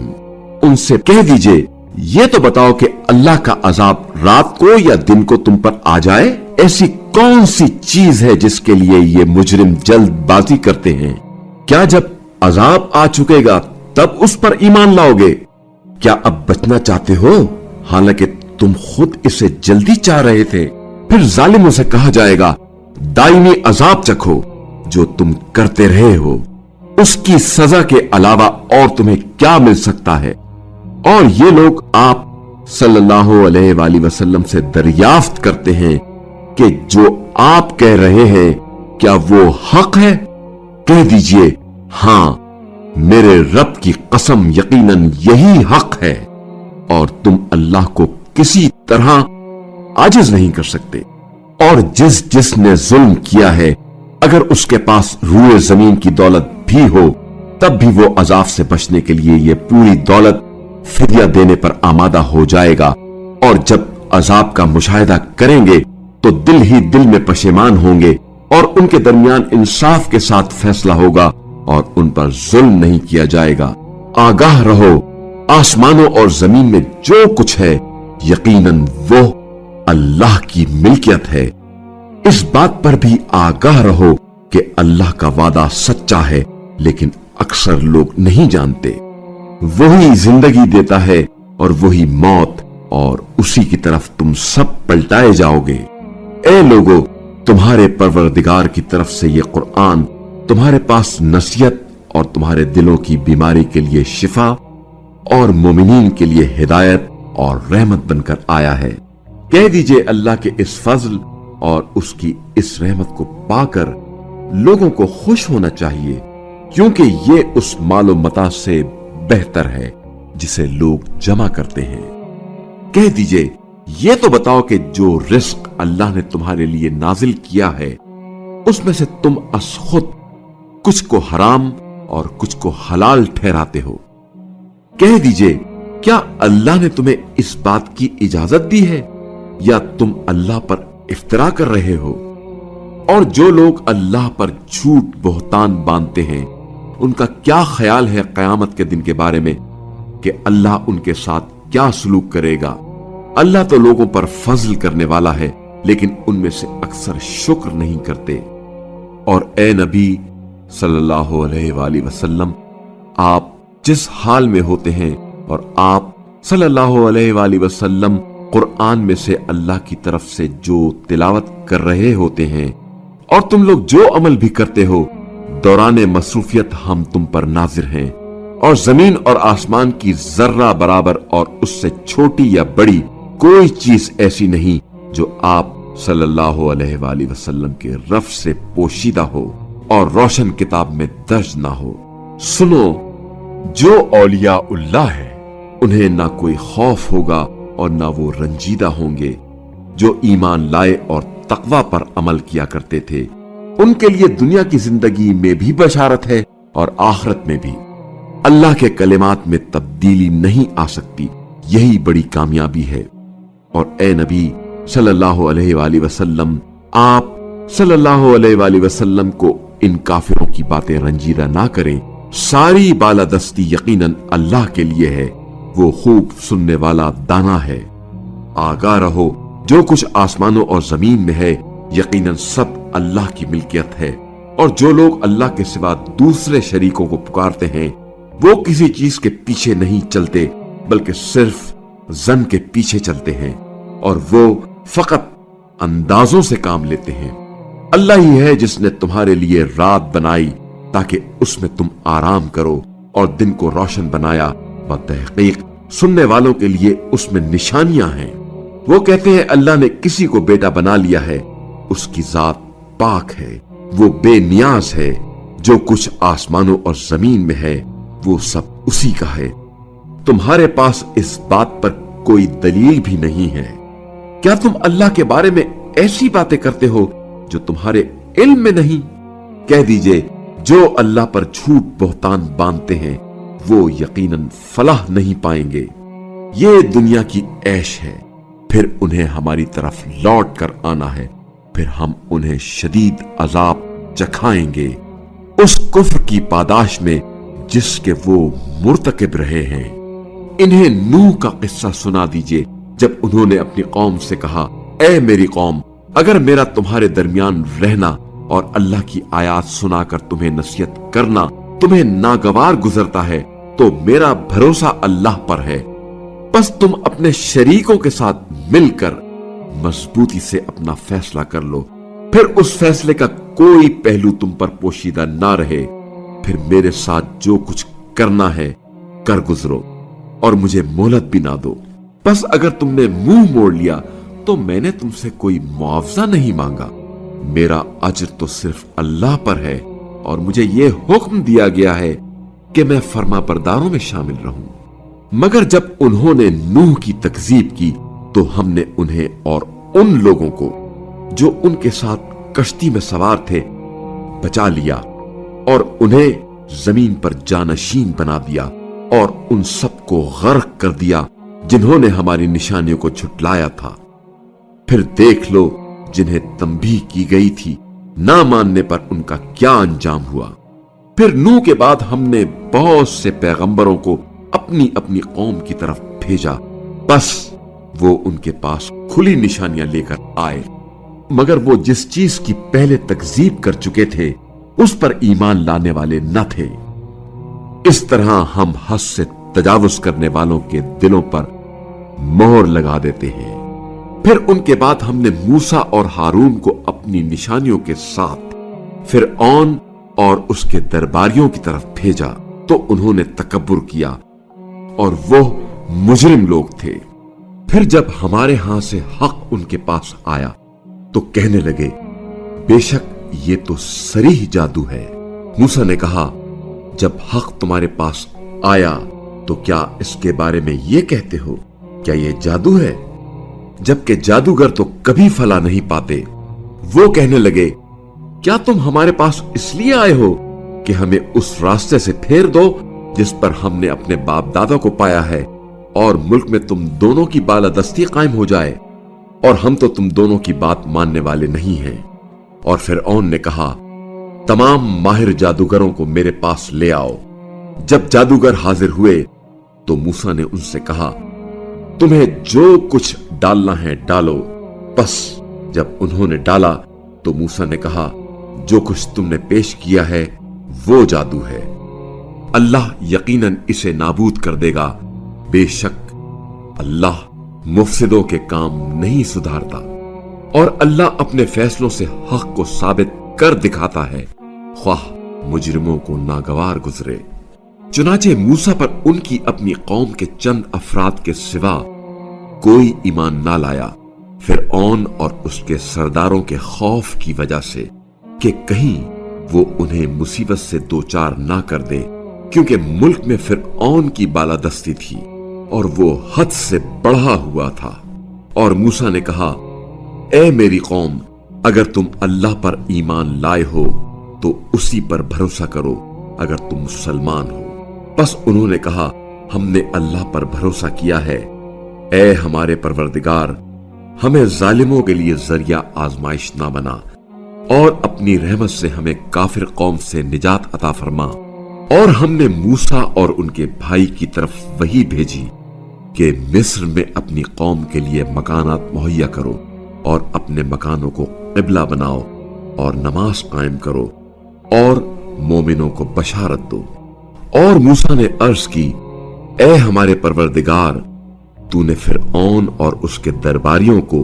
उनसे कह दीजिए ये तो बताओ कि अल्लाह का अजाब रात को या दिन को तुम पर आ जाए? ऐसी कौन सी चीज है जिसके लिए ये मुजरिम जल्दबाजी करते हैं? क्या जब अजाब आ चुकेगा तब उस पर ईमान लाओगे? क्या अब बचना चाहते हो हालांकि तुम खुद इसे जल्दी चाह रहे थे? फिर जालिमों से कहा जाएगा दायमी अजाब चखो जो तुम करते रहे हो, उसकी सजा के अलावा और तुम्हें क्या मिल सकता है? और ये लोग आप सल्लल्लाहु अलैहि वसल्लम से दरियाफ्त करते हैं कि जो आप कह रहे हैं क्या वो हक है? कह दीजिए हां, मेरे रब की कसम यकीनन यही हक है और तुम अल्लाह को किसी तरह आजिज नहीं कर सकते। और जिसने जुल्म किया है अगर उसके पास रूए जमीन की दौलत भी हो तब भी वो अजाब से बचने के लिए ये पूरी दौलत फिदिया देने पर आमादा हो जाएगा। और जब अजाब का मुशाहिदा करेंगे तो दिल ही दिल में पशेमान होंगे और उनके दरमियान इंसाफ के साथ फैसला होगा और उन पर जुल्म नहीं किया जाएगा। आगाह रहो, आसमानों और जमीन में जो कुछ है यकीनन वो अल्लाह की मिल्कियत है। इस बात पर भी आगाह रहो कि अल्लाह का वादा सच्चा है, लेकिन अक्सर लोग नहीं जानते। वही जिंदगी देता है और वही मौत, और उसी की तरफ तुम सब पलटाए जाओगे। ए लोगो, तुम्हारे परवरदिगार की तरफ से ये कुरान तुम्हारे पास नसीहत और तुम्हारे दिलों की बीमारी के लिए शिफा और मोमिनीन के लिए हिदायत और रहमत बनकर आया है। कह दीजिए अल्लाह के इस फजल और उसकी इस रहमत को पाकर लोगों को खुश होना चाहिए, क्योंकि ये उस मालो मता से बेहतर है जिसे लोग जमा करते हैं। कह दीजिए, ये तो बताओ कि जो रिस्क अल्लाह ने तुम्हारे लिए नाजिल किया है उसमें से तुम अस खुद कुछ को हराम और कुछ को हलाल ठहराते हो। कह दीजिए, क्या अल्लाह ने तुम्हें इस बात की इजाजत दी है या तुम अल्लाह पर इफ्तरा कर रहे हो? और जो लोग अल्लाह पर झूठ बहतान बांधते हैं, उनका क्या ख्याल है कयामत के दिन के बारे में कि अल्लाह उनके साथ क्या सलूक करेगा? अल्लाह तो लोगों पर फजल करने वाला है, लेकिन उनमें से अक्सर शुक्र नहीं करते। और ए नबी सल्लल्लाहु अलैहि वसल्लम, आप जिस हाल में होते हैं और आप सल्लल्लाहु अलैहि वसल्लम कुरान में से अल्लाह की तरफ से जो तिलावत कर रहे होते हैं और तुम लोग जो अमल भी करते हो, दौरान मसरूफियत हम तुम पर नाजिर हैं। और जमीन और आसमान की जर्रा बराबर और उससे छोटी या बड़ी कोई चीज ऐसी नहीं जो आप सल्लल्लाहु अलैहि वसल्लम के रफ से पोशीदा हो और रोशन किताब में दर्ज ना हो। सुनो, जो औलिया उल्लाह है उन्हें ना कोई खौफ होगा और ना वो रंजीदा होंगे। जो ईमान लाए और तकवा पर अमल किया करते थे, उनके लिए दुनिया की जिंदगी में भी बशारत है और आखिरत में भी। अल्लाह के कलिमात में तब्दीली नहीं आ सकती, यही बड़ी कामयाबी है। और ए नबी सल्लल्लाहु अलैहि वसल्लम, आप सल्लल्लाहु अलैहि वसल्लम को इन काफिरों की बातें रंजीदा ना करें। सारी बालादस्ती यकीनन अल्लाह के लिए है, वो खूब सुनने वाला दाना है। आगाह रहो, जो कुछ आसमानों और जमीन में है यकीनन सब अल्लाह की मिल्कियत है। और जो लोग अल्लाह के सिवा दूसरे शरीकों को पुकारते हैं, वो किसी चीज के पीछे नहीं चलते बल्कि सिर्फ जन के पीछे चलते हैं, और वो फकत अंदाजों से काम लेते हैं। अल्लाह ही है जिसने तुम्हारे लिए रात बनाई ताकि उसमें तुम आराम करो, और दिन को रोशन बनाया। बतहकीक सुनने वालों के लिए उसमें निशानियां हैं। वो कहते हैं अल्लाह ने किसी को बेटा बना लिया है, उसकी जात पाक है, वो बेनियाज है। जो कुछ आसमानों और जमीन में है वो सब उसी का है। तुम्हारे पास इस बात पर कोई दलील भी नहीं है। क्या तुम अल्लाह के बारे में ऐसी बातें करते हो जो तुम्हारे इल्म में नहीं? कह दीजिए, जो अल्लाह पर झूठ बहतान बांधते हैं वो यकीनन फलाह नहीं पाएंगे। ये दुनिया की ऐश है, फिर उन्हें हमारी तरफ लौट कर आना है, फिर हम उन्हें शदीद अजाब चखाएंगे उस कुफ्र की पादाश में जिसके वो मुर्तकिब रहे हैं। इन्हें नूह का किस्सा सुना दीजिए, जब उन्होंने अपनी कौम से कहा, ऐ मेरी कौम, अगर मेरा तुम्हारे दरमियान रहना और अल्लाह की आयात सुनाकर तुम्हें नसीहत करना तुम्हें नागवार गुजरता है, तो मेरा भरोसा अल्लाह पर है। बस तुम अपने शरीकों के साथ मिलकर मजबूती से अपना फैसला कर लो, फिर उस फैसले का कोई पहलू तुम पर पोशीदा ना रहे। फिर मेरे साथ जो कुछ करना है कर गुजरो और मुझे मोहलत भी ना दो। बस अगर तुमने मुंह मोड़ लिया तो मैंने तुमसे कोई मुआवजा नहीं मांगा। मेरा अज्र तो सिर्फ अल्लाह पर है और मुझे ये हुक्म दिया गया है कि मैं फरमाबरदारों में शामिल रहूं। मगर जब उन्होंने नूह की तकजीब की तो हमने उन्हें और उन लोगों को जो उनके साथ कश्ती में सवार थे बचा लिया और उन्हें जमीन पर जानशीन बना दिया और उन सबको गर्क कर दिया जिन्होंने हमारी निशानियों को झुटलाया था। फिर देख लो जिन्हें तंबीह की गई थी, ना मानने पर उनका क्या अंजाम हुआ। फिर नूह के बाद हमने बहुत से पैगंबरों को अपनी अपनी कौम की तरफ भेजा, बस वो उनके पास खुली निशानियां लेकर आए, मगर वो जिस चीज की पहले तकजीब कर चुके थे उस पर ईमान लाने वाले न थे। इस तरह हम हद से तजावुज करने वालों के दिलों पर मोहर लगा देते हैं। फिर उनके बाद हमने मूसा और हारून को अपनी निशानियों के साथ फिरऔन और उसके दरबारियों की तरफ भेजा तो उन्होंने तकब्बुर किया और वो मुजरिम लोग थे। फिर जब हमारे हां से हक उनके पास आया तो कहने लगे, बेशक ये तो सरीह जादू है। मूसा ने कहा, जब हक तुम्हारे पास आया تو کیا اس کے بارے میں یہ کہتے ہو کیا یہ جادو ہے؟ جبکہ جادوگر تو کبھی فلاح نہیں پاتے۔ وہ کہنے لگے کیا تم ہمارے پاس اس لیے آئے ہو کہ ہمیں اس راستے سے پھیر دو جس پر ہم نے اپنے باپ دادا کو پایا ہے، اور ملک میں تم دونوں کی بالادستی قائم ہو جائے؟ اور ہم تو تم دونوں کی بات ماننے والے نہیں ہیں۔ اور فرعون نے کہا تمام ماہر جادوگروں کو میرے پاس لے آؤ۔ جب جادوگر حاضر ہوئے تو موسیٰ نے ان سے کہا تمہیں جو کچھ ڈالنا ہے ڈالو۔ بس جب انہوں نے ڈالا تو موسیٰ نے کہا جو کچھ تم نے پیش کیا ہے وہ جادو ہے، اللہ یقیناً اسے نابود کر دے گا، بے شک اللہ مفسدوں کے کام نہیں سدھارتا، اور اللہ اپنے فیصلوں سے حق کو ثابت کر دکھاتا ہے، خواہ مجرموں کو ناگوار گزرے۔ چنانچہ موسیٰ پر ان کی اپنی قوم کے چند افراد کے سوا کوئی ایمان نہ لایا، فرعون اور اس کے سرداروں کے خوف کی وجہ سے کہ کہیں وہ انہیں مصیبت سے دوچار نہ کر دے، کیونکہ ملک میں فرعون کی بالادستی تھی اور وہ حد سے بڑھا ہوا تھا۔ اور موسیٰ نے کہا اے میری قوم، اگر تم اللہ پر ایمان لائے ہو تو اسی پر بھروسہ کرو اگر تم مسلمان ہو۔ بس انہوں نے کہا ہم نے اللہ پر بھروسہ کیا ہے، اے ہمارے پروردگار ہمیں ظالموں کے لیے ذریعہ آزمائش نہ بنا، اور اپنی رحمت سے ہمیں کافر قوم سے نجات عطا فرما۔ اور ہم نے موسیٰ اور ان کے بھائی کی طرف وحی بھیجی کہ مصر میں اپنی قوم کے لیے مکانات مہیا کرو، اور اپنے مکانوں کو قبلہ بناؤ، اور نماز قائم کرو، اور مومنوں کو بشارت دو۔ اور موسیٰ نے عرض کی اے ہمارے پروردگار، تو نے فرعون اور اس کے درباریوں کو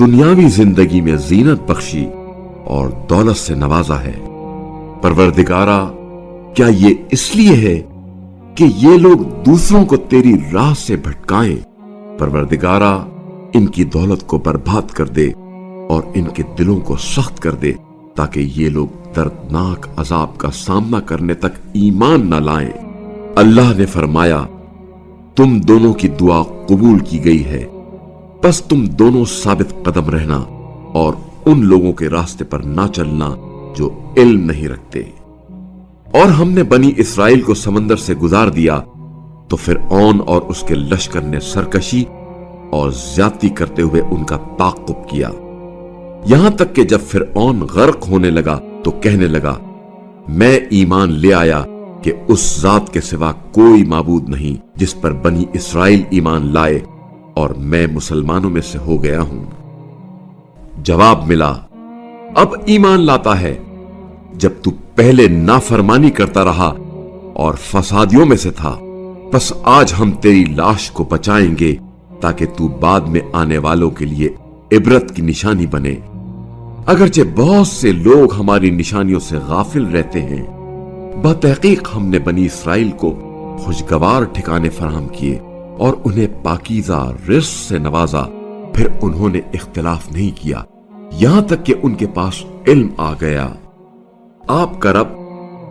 دنیاوی زندگی میں زینت بخشی اور دولت سے نوازا ہے، پروردگارا کیا یہ اس لیے ہے کہ یہ لوگ دوسروں کو تیری راہ سے بھٹکائیں؟ پروردگارا ان کی دولت کو برباد کر دے اور ان کے دلوں کو سخت کر دے، تاکہ یہ لوگ دردناک عذاب کا سامنا کرنے تک ایمان نہ لائیں۔ اللہ نے فرمایا تم دونوں کی دعا قبول کی گئی ہے، بس تم دونوں ثابت قدم رہنا اور ان لوگوں کے راستے پر نہ چلنا جو علم نہیں رکھتے۔ اور ہم نے بنی اسرائیل کو سمندر سے گزار دیا تو فرعون اور اس کے لشکر نے سرکشی اور زیادتی کرتے ہوئے ان کا تعقب کیا، یہاں تک کہ جب فرعون غرق ہونے لگا تو کہنے لگا میں ایمان لے آیا کہ اس ذات کے سوا کوئی معبود نہیں جس پر بنی اسرائیل ایمان لائے، اور میں مسلمانوں میں سے ہو گیا ہوں۔ جواب ملا اب ایمان لاتا ہے جب تو پہلے نافرمانی کرتا رہا اور فسادیوں میں سے تھا، بس آج ہم تیری لاش کو بچائیں گے تاکہ تو بعد میں آنے والوں کے لیے عبرت کی نشانی بنے۔ اگرچہ بہت سے لوگ ہماری نشانیوں سے غافل رہتے ہیں، بتحقیق ہم نے بنی اسرائیل کو خوشگوار ٹھکانے فراہم کیے اور انہیں پاکیزہ رزق سے نوازا، پھر انہوں نے اختلاف نہیں کیا یہاں تک کہ ان کے پاس علم آ گیا۔ آپ کا رب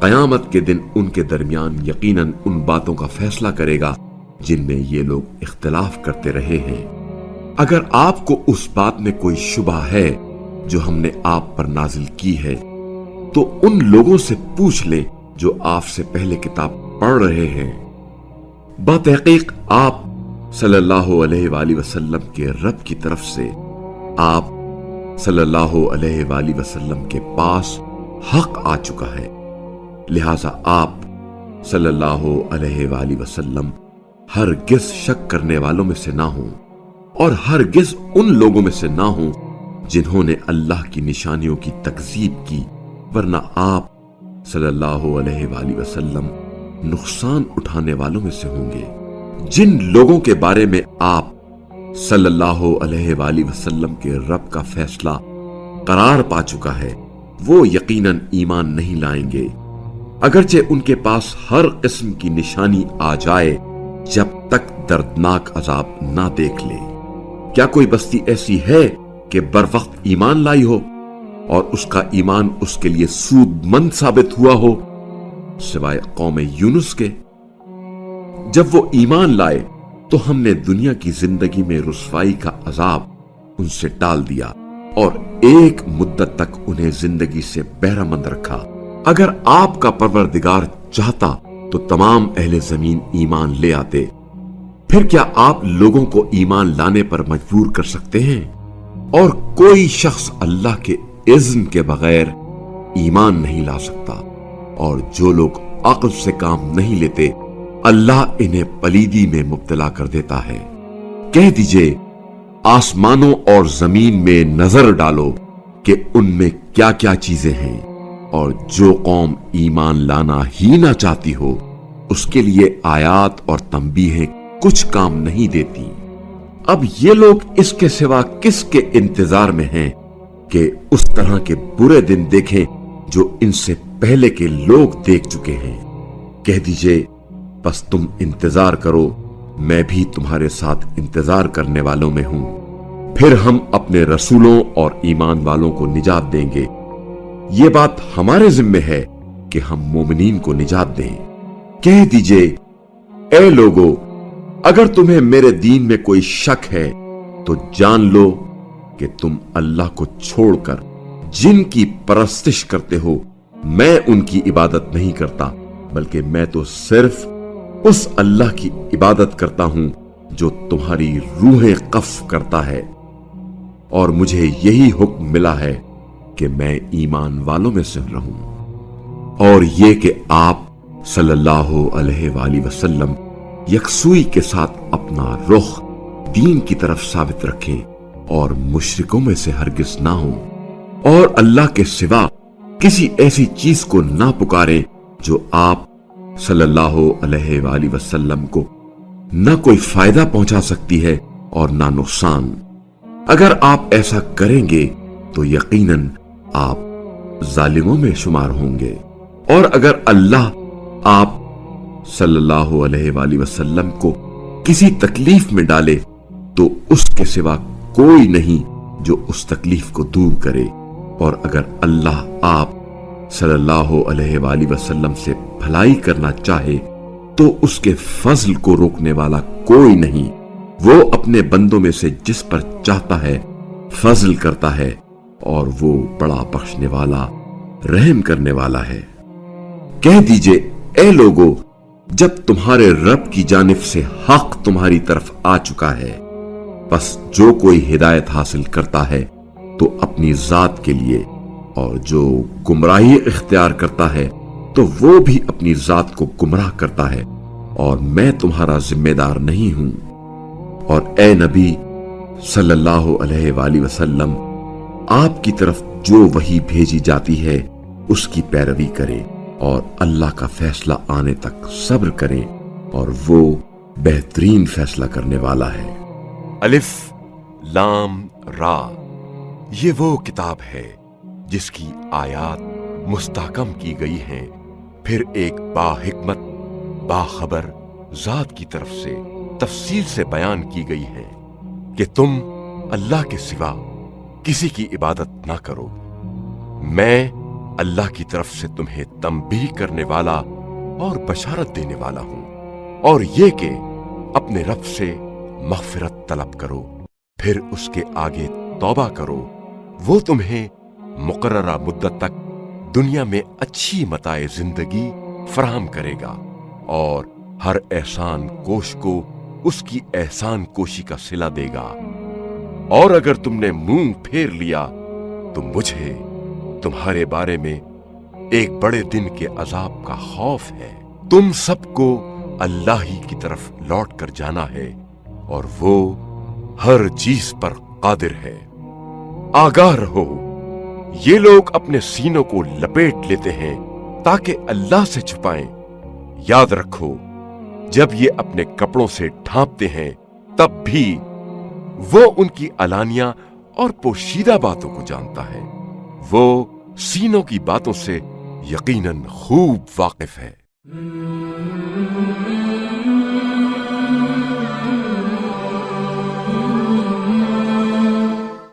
قیامت کے دن ان کے درمیان یقیناً ان باتوں کا فیصلہ کرے گا جن میں یہ لوگ اختلاف کرتے رہے ہیں۔ اگر آپ کو اس بات میں کوئی شبہ ہے جو ہم نے آپ پر نازل کی ہے تو ان لوگوں سے پوچھ لیں جو آپ سے پہلے کتاب پڑھ رہے ہیں۔ بتحقیق آپ صلی اللہ علیہ وآلہ وسلم کے رب کی طرف سے آپ صلی اللہ علیہ وآلہ وسلم کے پاس حق آ چکا ہے، لہذا آپ صلی اللہ علیہ وآلہ وسلم ہرگز شک کرنے والوں میں سے نہ ہوں، اور ہرگز ان لوگوں میں سے نہ ہوں جنہوں نے اللہ کی نشانیوں کی تکذیب کی، ورنہ آپ صلی اللہ علیہ وآلہ وسلم نقصان اٹھانے والوں میں سے ہوں گے۔ جن لوگوں کے بارے میں آپ صلی اللہ علیہ وآلہ وسلم کے رب کا فیصلہ قرار پا چکا ہے، وہ یقیناً ایمان نہیں لائیں گے، اگرچہ ان کے پاس ہر قسم کی نشانی آ جائے، جب تک دردناک عذاب نہ دیکھ لے۔ کیا کوئی بستی ایسی ہے کہ بروقت ایمان لائی ہو اور اس کا ایمان اس کے لیے سود مند ثابت ہوا ہو، سوائے قوم یونس کے؟ جب وہ ایمان لائے تو ہم نے دنیا کی زندگی میں رسوائی کا عذاب ان سے ٹال دیا اور ایک مدت تک انہیں زندگی سے بہرہ مند رکھا۔ اگر آپ کا پروردگار چاہتا تو تمام اہل زمین ایمان لے آتے، پھر کیا آپ لوگوں کو ایمان لانے پر مجبور کر سکتے ہیں؟ اور کوئی شخص اللہ کے اذن کے بغیر ایمان نہیں لا سکتا، اور جو لوگ عقل سے کام نہیں لیتے اللہ انہیں پلیدی میں مبتلا کر دیتا ہے۔ کہہ دیجئے آسمانوں اور زمین میں نظر ڈالو کہ ان میں کیا کیا چیزیں ہیں، اور جو قوم ایمان لانا ہی نہ چاہتی ہو اس کے لیے آیات اور تنبیہیں کچھ کام نہیں دیتی۔ اب یہ لوگ اس کے سوا کس کے انتظار میں ہیں کہ اس طرح کے برے دن دیکھیں جو ان سے پہلے کے لوگ دیکھ چکے ہیں۔ کہہ دیجئے بس تم انتظار کرو، میں بھی تمہارے ساتھ انتظار کرنے والوں میں ہوں، پھر ہم اپنے رسولوں اور ایمان والوں کو نجات دیں گے۔ یہ بات ہمارے ذمہ ہے کہ ہم مومنین کو نجات دیں۔ کہہ دیجئے اے لوگو، اگر تمہیں میرے دین میں کوئی شک ہے تو جان لو کہ تم اللہ کو چھوڑ کر جن کی پرستش کرتے ہو میں ان کی عبادت نہیں کرتا، بلکہ میں تو صرف اس اللہ کی عبادت کرتا ہوں جو تمہاری روحیں قف کرتا ہے، اور مجھے یہی حکم ملا ہے کہ میں ایمان والوں میں سے رہوں، اور یہ کہ آپ صلی اللہ علیہ وآلہ وسلم یکسوئی کے ساتھ اپنا رخ دین کی طرف ثابت رکھیں اور مشرکوں میں سے ہرگز نہ ہوں، اور اللہ کے سوا کسی ایسی چیز کو نہ پکاریں جو آپ صلی اللہ علیہ وآلہ وسلم کو نہ کوئی فائدہ پہنچا سکتی ہے اور نہ نقصان۔ اگر آپ ایسا کریں گے تو یقیناً آپ ظالموں میں شمار ہوں گے، اور اگر اللہ آپ صلی اللہ علیہ وآلہ وسلم کو کسی تکلیف میں ڈالے تو اس کے سوا کوئی نہیں جو اس تکلیف کو دور کرے، اور اگر اللہ آپ صلی اللہ علیہ وآلہ وسلم سے بھلائی کرنا چاہے تو اس کے فضل کو روکنے والا کوئی نہیں۔ وہ اپنے بندوں میں سے جس پر چاہتا ہے فضل کرتا ہے، اور وہ بڑا بخشنے والا رحم کرنے والا ہے۔ کہہ دیجئے اے لوگو، جب تمہارے رب کی جانب سے حق تمہاری طرف آ چکا ہے، بس جو کوئی ہدایت حاصل کرتا ہے تو اپنی ذات کے لیے، اور جو گمراہی اختیار کرتا ہے تو وہ بھی اپنی ذات کو گمراہ کرتا ہے، اور میں تمہارا ذمہ دار نہیں ہوں۔ اور اے نبی صلی اللہ علیہ وآلہ وسلم، آپ کی طرف جو وحی بھیجی جاتی ہے اس کی پیروی کریں، اور اللہ کا فیصلہ آنے تک صبر کریں، اور وہ بہترین فیصلہ کرنے والا ہے۔ الف لام را، یہ وہ کتاب ہے جس کی آیات مستحکم کی گئی ہیں، پھر ایک باحکمت باخبر ذات کی طرف سے تفصیل سے بیان کی گئی ہے کہ تم اللہ کے سوا کسی کی عبادت نہ کرو۔ میں اللہ کی طرف سے تمہیں تنبیہ کرنے والا اور بشارت دینے والا ہوں، اور یہ کہ اپنے رب سے مغفرت طلب کرو، پھر اس کے آگے توبہ کرو، وہ تمہیں مقررہ مدت تک دنیا میں اچھی متاع زندگی فراہم کرے گا، اور ہر احسان کوش کو اس کی احسان کوشی کا صلہ دے گا۔ اور اگر تم نے منہ پھیر لیا تو مجھے تمہارے بارے میں ایک بڑے دن کے عذاب کا خوف ہے۔ تم سب کو اللہ ہی کی طرف لوٹ کر جانا ہے، اور وہ ہر چیز پر قادر ہے۔ آگاہ رہو، یہ لوگ اپنے سینوں کو لپیٹ لیتے ہیں تاکہ اللہ سے چھپائیں۔ یاد رکھو، جب یہ اپنے کپڑوں سے ڈھانپتے ہیں تب بھی وہ ان کی علانیہ اور پوشیدہ باتوں کو جانتا ہے۔ وہ سینوں کی باتوں سے یقیناً خوب واقف ہے۔